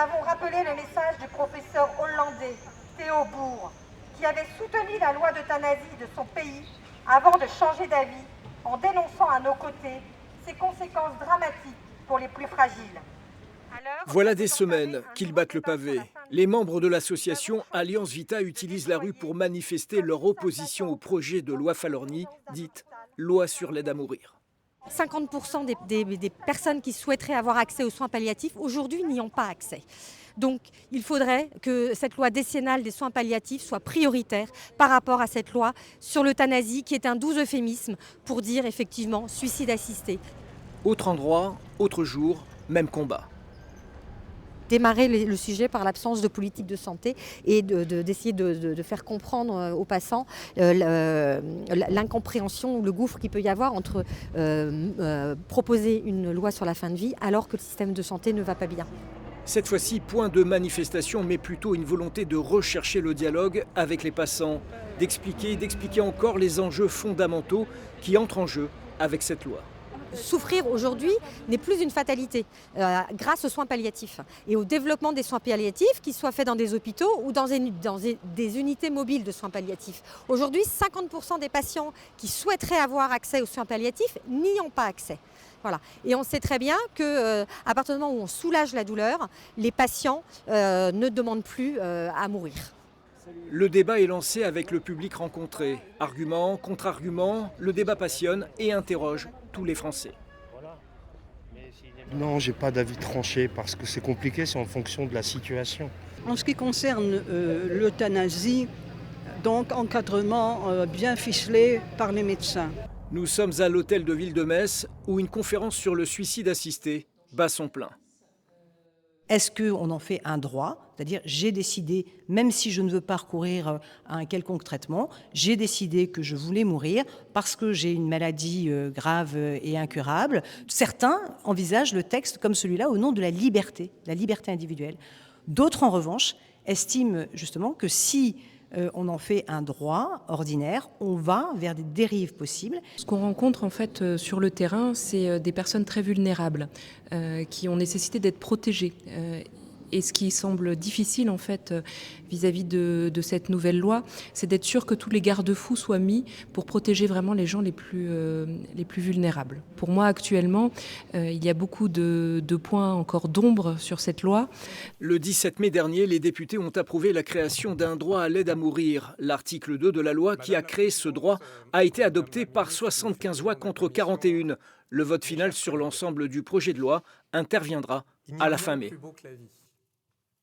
avons rappelé le message du professeur hollandais Theo Boer, qui avait soutenu la loi d'euthanasie de son pays avant de changer d'avis en dénonçant à nos côtés ses conséquences dramatiques pour les plus fragiles. Voilà des semaines qu'ils battent le pavé. Les membres de l'association Alliance Vita utilisent la rue pour manifester leur opposition au projet de loi Falorni, dite loi sur l'aide à mourir. 50% des personnes qui souhaiteraient avoir accès aux soins palliatifs aujourd'hui n'y ont pas accès. Donc il faudrait que cette loi décennale des soins palliatifs soit prioritaire par rapport à cette loi sur l'euthanasie qui est un doux euphémisme pour dire effectivement suicide assisté. Autre endroit, autre jour, même combat. Démarrer le sujet par l'absence de politique de santé et d'essayer de faire comprendre aux passants l'incompréhension ou le gouffre qu'il peut y avoir entre proposer une loi sur la fin de vie alors que le système de santé ne va pas bien. Cette fois-ci, point de manifestation, mais plutôt une volonté de rechercher le dialogue avec les passants, d'expliquer encore les enjeux fondamentaux qui entrent en jeu avec cette loi. Souffrir aujourd'hui n'est plus une fatalité grâce aux soins palliatifs et au développement des soins palliatifs, qu'ils soient faits dans des hôpitaux ou dans des unités mobiles de soins palliatifs. Aujourd'hui, 50% des patients qui souhaiteraient avoir accès aux soins palliatifs n'y ont pas accès. Voilà. Et on sait très bien qu'à partir du moment où on soulage la douleur, les patients ne demandent plus à mourir. Le débat est lancé avec le public rencontré. Arguments, contre-arguments, le débat passionne et interroge tous les Français. Non, j'ai pas d'avis tranché parce que c'est compliqué, c'est en fonction de la situation. En ce qui concerne l'euthanasie, donc encadrement bien ficelé par les médecins. Nous sommes à l'hôtel de ville de Metz où une conférence sur le suicide assisté bat son plein. Est-ce qu'on en fait un droit? C'est-à-dire, j'ai décidé, même si je ne veux pas recourir à un quelconque traitement, j'ai décidé que je voulais mourir parce que j'ai une maladie grave et incurable. Certains envisagent le texte comme celui-là au nom de la liberté individuelle. D'autres, en revanche, estiment justement que si on en fait un droit ordinaire, on va vers des dérives possibles. Ce qu'on rencontre en fait sur le terrain, c'est des personnes très vulnérables qui ont nécessité d'être protégées. Et ce qui semble difficile en fait vis-à-vis de cette nouvelle loi, c'est d'être sûr que tous les garde-fous soient mis pour protéger vraiment les gens les plus vulnérables. Pour moi actuellement, il y a beaucoup de points encore d'ombre sur cette loi. Le 17 mai dernier, les députés ont approuvé la création d'un droit à l'aide à mourir. L'article 2 de la loi qui a créé ce droit a été adopté par 75 voix contre 41. Le vote final sur l'ensemble du projet de loi interviendra à la fin mai.